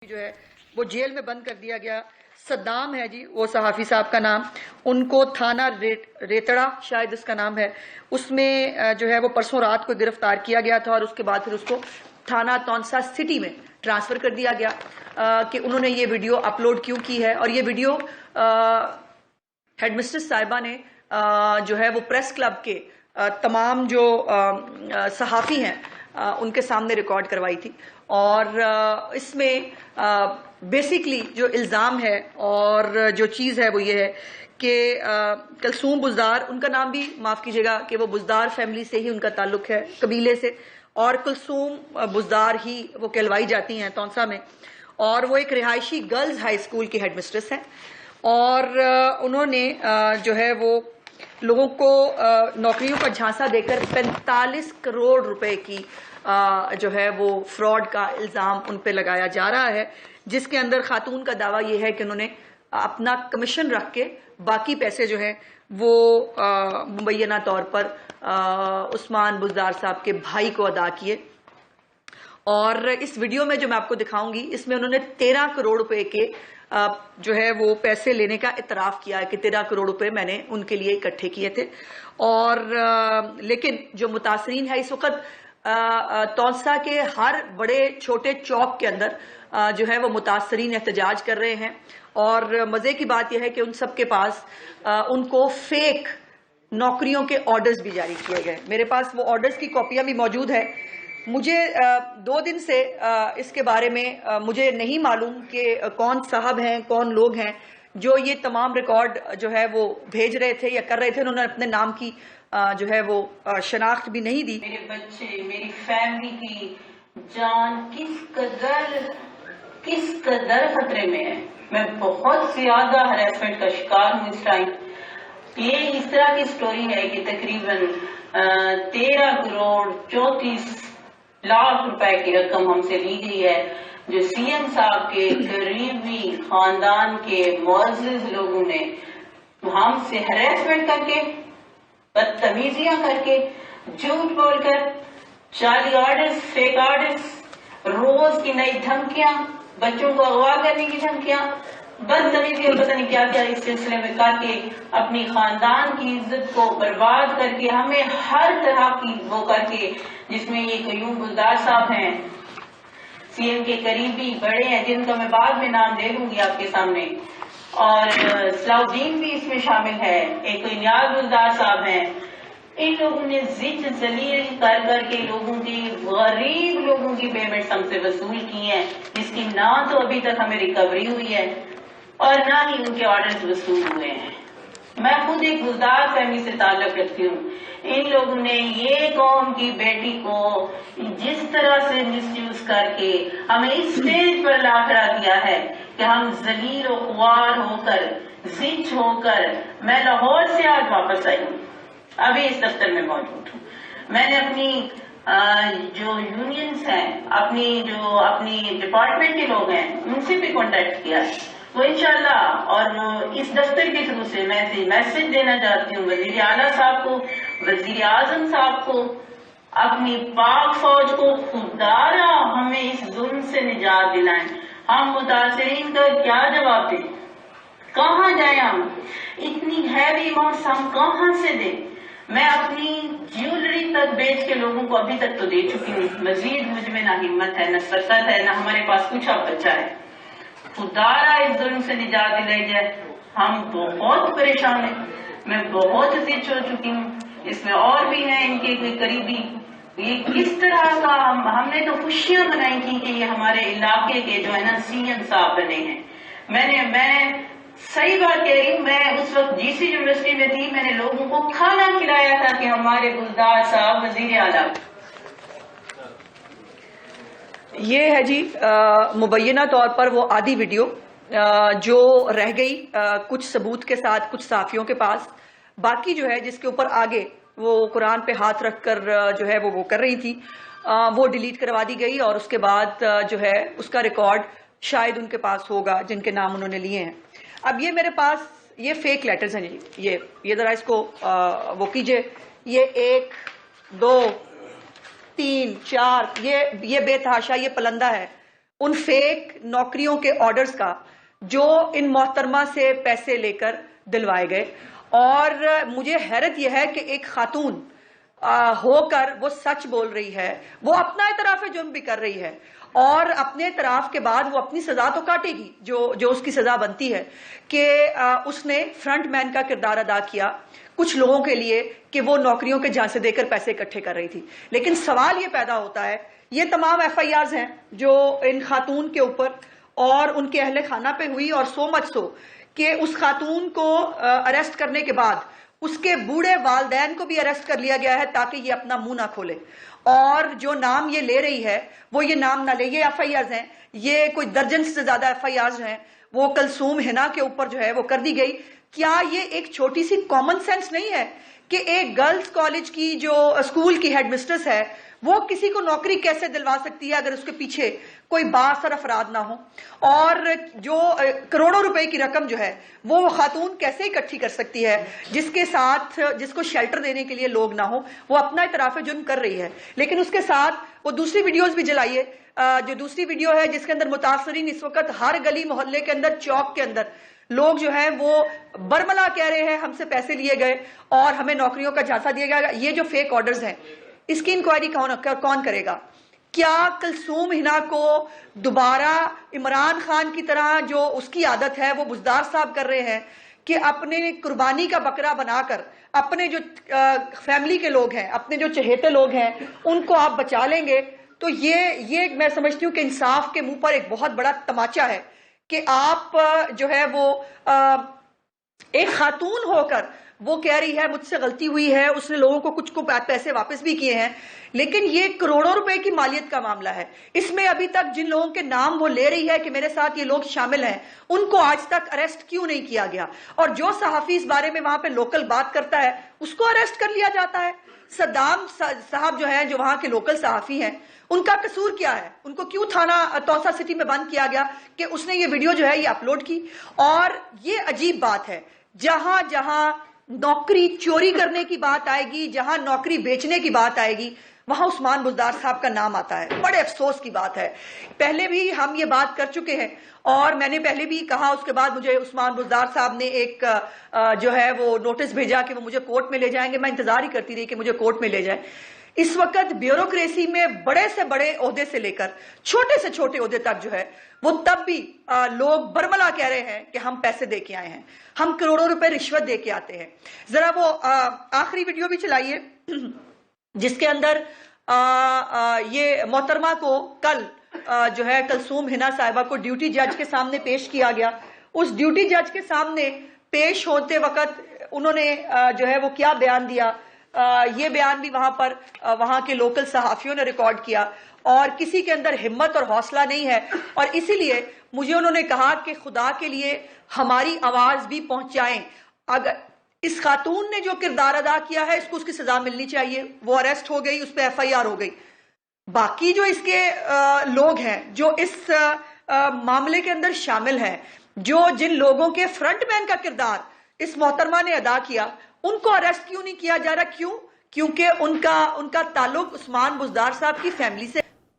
جو ہے وہ جیل میں بند کر دیا گیا۔ صدام ہے جی وہ صحافی صاحب کا نام، ان کو تھانہ ریتڑا شاید اس کا نام ہے، اس میں جو ہے وہ پرسوں رات کو گرفتار کیا گیا تھا اور اس کے بعد پھر اس کو تھانہ تونسا سٹی میں ٹرانسفر کر دیا گیا کہ انہوں نے یہ ویڈیو اپلوڈ کیوں کی ہے۔ اور یہ ویڈیو ہیڈ مسٹریس صاحبہ نے جو ہے وہ پریس کلب کے تمام جو صحافی ہیں ان کے سامنے ریکارڈ کروائی تھی، اور اس میں بیسیکلی جو الزام ہے اور جو چیز ہے وہ یہ ہے کہ کلثوم بزدار، ان کا نام بھی معاف کیجیے گا کہ وہ بزدار فیملی سے ہی ان کا تعلق ہے، قبیلے سے، اور کلثوم بزدار ہی وہ کہلوائی جاتی ہیں تونسا میں، اور وہ ایک رہائشی گرلز ہائی اسکول کی ہیڈ مسٹریس ہیں، اور انہوں نے جو ہے وہ لوگوں کو نوکریوں کا جھانسا دے کر 45 کروڑ روپے کی جو ہے وہ فراڈ کا الزام ان پہ لگایا جا رہا ہے، جس کے اندر خاتون کا دعویٰ یہ ہے کہ انہوں نے اپنا کمیشن رکھ کے باقی پیسے جو ہیں وہ مبینہ طور پر عثمان بزدار صاحب کے بھائی کو ادا کیے۔ اور اس ویڈیو میں جو میں آپ کو دکھاؤں گی، اس میں انہوں نے 13 کروڑ روپے کے جو ہے وہ پیسے لینے کا اعتراف کیا ہے کہ 13 کروڑ روپے میں نے ان کے لیے اکٹھے کیے تھے۔ اور لیکن جو متاثرین ہے اس وقت تونسا کے ہر بڑے چھوٹے چوک کے اندر جو ہے وہ متاثرین احتجاج کر رہے ہیں، اور مزے کی بات یہ ہے کہ ان سب کے پاس ان کو فیک نوکریوں کے آرڈرز بھی جاری کیے گئے۔ میرے پاس وہ آرڈرز کی کاپیاں بھی موجود ہیں۔ مجھے 2 دن سے اس کے بارے میں مجھے نہیں معلوم کہ کون صاحب ہیں، کون لوگ ہیں جو یہ تمام ریکارڈ جو ہے وہ بھیج رہے تھے یا کر رہے تھے۔ انہوں نے اپنے نام کی جو ہے وہ شناخت بھی نہیں دی۔ میرے بچے، میری فیملی کی جان کس قدر خطرے میں ہے۔ میں بہت زیادہ ہراسمنٹ کا شکار ہوں اس ٹائم۔ یہ اس طرح کی سٹوری ہے کہ تقریباً 13 کروڑ 34 لاکھ روپے کی رقم ہم سے لی گئی ہے، جو سی ایم صاحب کے قریبی خاندان کے معزز لوگوں نے ہم سے ہراسمنٹ کر کے، بدتمیزیاں کر کے، جھوٹ بول کر، جعلی آرڈرز، فیک آرڈرز، روز کی نئی دھمکیاں، بچوں کو اغوا کرنے کی دھمکیاں، بدتمیزیاں، پتہ نہیں کیا کیا اس سلسلے میں کر کے اپنی خاندان کی عزت کو برباد کر کے، ہمیں ہر طرح کی وہ کر کے، جس میں یہ قیوم بزدار صاحب ہیں، سی ایم کے قریبی بڑے ہیں جن کا میں بعد میں نام دے دوں گی آپ کے سامنے، اور صلاح الدین بھی اس میں شامل ہے، ایک نیاز بزدار صاحب ہیں۔ ان لوگوں نے زچ ذلیل کر کر کے لوگوں کی، غریب لوگوں کی پیمنٹ ہم سے وصول کی ہیں، جس کی نہ تو ابھی تک ہمیں ریکوری ہوئی ہے اور نہ ہی ان کے آرڈرز وصول ہوئے ہیں۔ میں خود ایک بزدار فیملی سے تعلق رکھتی ہوں۔ ان لوگوں نے یہ قوم کی بیٹی کو جس طرح سے مس یوز کر کے ہمیں اس اسٹیج پر لا کھڑا کیا ہے کہ ہم ذلیل و خوار ہو کر، زچ ہو کر، میں لاہور سے آج واپس آئی ہوں، ابھی اس دفتر میں موجود ہوں۔ میں نے اپنی جو یونینز ہیں، اپنی ڈپارٹمنٹ کے لوگ ہیں، ان سے بھی کانٹیکٹ کیا ہے، وہ انشاءاللہ، اور اس دفتر کے تھرو سے میں میسج دینا چاہتی ہوں وزیر اعلیٰ صاحب کو، وزیر اعظم صاحب کو، اپنی پاک فوج کو، خدارا ہمیں اس ظلم سے نجات دلائیں۔ ہم متاثرین کا کیا جواب دیں؟ کہاں جائیں ہم؟ اتنی ہیوی اماؤنٹس ہم کہاں سے دیں؟ میں اپنی جیولری تک بیچ کے لوگوں کو ابھی تک تو دے چکی ہوں، مزید مجھ میں نہ ہمت ہے، نہ سکت ہے، نہ ہمارے پاس کچھ اب بچا ہے۔ خدارا اس ظلم سے نجات دلائی جائے۔ ہم بہت پریشان ہیں، میں بہت زچ ہو چکی ہوں، اس میں اور بھی ہیں ان کے کوئی قریبی۔ یہ کس طرح کا ہم نے تو خوشیاں منائی تھی کہ یہ ہمارے علاقے کے جو ہے نا سی ایم صاحب بنے ہیں۔ میں صحیح بات کہہ رہی ہوں، میں اس وقت جی سی یونیورسٹی میں تھی، میں نے لوگوں کو کھانا کھلایا تھا کہ ہمارے بزدار صاحب وزیر اعلیٰ۔ یہ ہے جی مبینہ طور پر وہ آدھی ویڈیو جو رہ گئی کچھ ثبوت کے ساتھ کچھ صحافیوں کے پاس، باقی جو ہے جس کے اوپر آگے وہ قرآن پہ ہاتھ رکھ کر جو ہے وہ کر رہی تھی، وہ ڈیلیٹ کروا دی گئی، اور اس کے بعد جو ہے اس کا ریکارڈ شاید ان کے پاس ہوگا جن کے نام انہوں نے لیے ہیں۔ اب یہ میرے پاس یہ فیک لیٹرز ہیں جی، یہ ذرا اس کو وہ کیجئے، یہ 1 2 3 4 یہ بے تحاشا یہ پلندہ ہے، ان فیک نوکریوں کے آرڈرز کا جو ان محترمہ سے پیسے لے کر دلوائے گئے. اور مجھے حیرت یہ ہے کہ ایک خاتون ہو کر وہ سچ بول رہی ہے, وہ اپنا اعتراف جرم بھی کر رہی ہے, اور اپنے اعتراف کے بعد وہ اپنی سزا تو کاٹے گی جو اس کی سزا بنتی ہے کہ اس نے فرنٹ مین کا کردار ادا کیا کچھ لوگوں کے لیے کہ وہ نوکریوں کے جھانسے دے کر پیسے اکٹھے کر رہی تھی. لیکن سوال یہ پیدا ہوتا ہے, یہ تمام ایف آئی آرز ہیں جو ان خاتون کے اوپر اور ان کے اہل خانہ پہ ہوئی, اور سو مچ سو کہ اس خاتون کو اریسٹ کرنے کے بعد اس کے بوڑھے والدین کو بھی اریسٹ کر لیا گیا ہے تاکہ یہ اپنا منہ نہ کھولے, اور جو نام یہ لے رہی ہے وہ یہ نام نہ لے. یہ ایف آئی آرز ہیں, یہ کوئی درجن سے زیادہ ایف آئی آرز ہیں, وہ کلثوم ہنا کے اوپر جو ہے وہ کر دی گئی. کیا یہ ایک چھوٹی سی کامن سینس نہیں ہے کہ ایک گرلز کالج کی جو اسکول کی ہیڈ مسٹرس ہے وہ کسی کو نوکری کیسے دلوا سکتی ہے اگر اس کے پیچھے کوئی بااثر افراد نہ ہو, اور جو کروڑوں روپے کی رقم جو ہے وہ خاتون کیسے اکٹھی کر سکتی ہے جس کے ساتھ جس کو شیلٹر دینے کے لیے لوگ نہ ہو. وہ اپنا اعتراف جرم کر رہی ہے, لیکن اس کے ساتھ وہ دوسری ویڈیوز بھی جلائیے. جو دوسری ویڈیو ہے جس کے اندر متاثرین اس وقت ہر گلی محلے کے اندر چوک کے اندر لوگ جو ہیں وہ برملا کہہ رہے ہیں ہم سے پیسے لیے گئے اور ہمیں نوکریوں کا جھانسا دیا گیا. یہ جو فیک آرڈرز ہیں اس کی انکوائری کون کرے گا؟ کیا کلثوم ہنا کو دوبارہ عمران خان کی طرح جو اس کی عادت ہے وہ بزدار صاحب کر رہے ہیں کہ اپنے قربانی کا بکرا بنا کر اپنے جو فیملی کے لوگ ہیں, اپنے جو چہیتے لوگ ہیں, ان کو آپ بچا لیں گے؟ تو یہ میں سمجھتی ہوں کہ انصاف کے منہ پر ایک بہت بڑا تماچا ہے کہ آپ جو ہے وہ ایک خاتون ہو کر وہ کہہ رہی ہے مجھ سے غلطی ہوئی ہے, اس نے لوگوں کو کچھ کو پیسے واپس بھی کیے ہیں, لیکن یہ کروڑوں روپے کی مالیت کا معاملہ ہے. اس میں ابھی تک جن لوگوں کے نام وہ لے رہی ہے کہ میرے ساتھ یہ لوگ شامل ہیں ان کو آج تک اریسٹ کیوں نہیں کیا گیا؟ اور جو صحافی اس بارے میں وہاں پہ لوکل بات کرتا ہے اس کو اریسٹ کر لیا جاتا ہے. صدام صاحب جو ہیں جو وہاں کے لوکل صحافی ہیں ان کا قصور کیا ہے؟ ان کو کیوں تھانہ توسا سٹی میں بند کیا گیا کہ اس نے یہ ویڈیو جو ہے یہ اپلوڈ کی؟ اور یہ عجیب بات ہے, جہاں جہاں نوکری چوری کرنے کی بات آئے گی, جہاں نوکری بیچنے کی بات آئے گی, وہاں عثمان بزدار صاحب کا نام آتا ہے. بڑے افسوس کی بات ہے. پہلے بھی ہم یہ بات کر چکے ہیں اور میں نے پہلے بھی کہا, اس کے بعد مجھے عثمان بزدار صاحب نے ایک جو ہے وہ نوٹس بھیجا کہ وہ مجھے کورٹ میں لے جائیں گے. میں انتظار ہی کرتی رہی کہ مجھے کورٹ میں لے جائیں. اس وقت بیوروکریسی میں بڑے سے بڑے عہدے سے لے کر چھوٹے سے چھوٹے عہدے تک جو ہے وہ تب بھی لوگ برملا کہہ رہے ہیں کہ ہم پیسے دے کے آئے ہیں, ہم کروڑوں روپے رشوت دے کے آتے ہیں. ذرا وہ آخری ویڈیو بھی چلائیے جس کے اندر یہ محترمہ کو کل جو ہے کلثوم ہنا صاحبہ کو ڈیوٹی جج کے سامنے پیش کیا گیا. اس ڈیوٹی جج کے سامنے پیش ہوتے وقت انہوں نے جو ہے وہ کیا بیان دیا, یہ بیان بھی وہاں پر وہاں کے لوکل صحافیوں نے ریکارڈ کیا, اور کسی کے اندر ہمت اور حوصلہ نہیں ہے. اور اسی لیے مجھے انہوں نے کہا کہ خدا کے لیے ہماری آواز بھی پہنچائیں. اگر اس خاتون نے جو کردار ادا کیا ہے اس کو اس کی سزا ملنی چاہیے. وہ اریسٹ ہو گئی, اس پہ ایف آئی آر ہو گئی. باقی جو اس کے لوگ ہیں جو اس معاملے کے اندر شامل ہیں, جو جن لوگوں کے فرنٹ مین کا کردار اس محترمہ نے ادا کیا, ان کو اریسٹ کیوں نہیں کیا جا رہا؟ کیوں؟ کیونکہ ان کا تعلق عثمان بزدار صاحب کی فیملی سے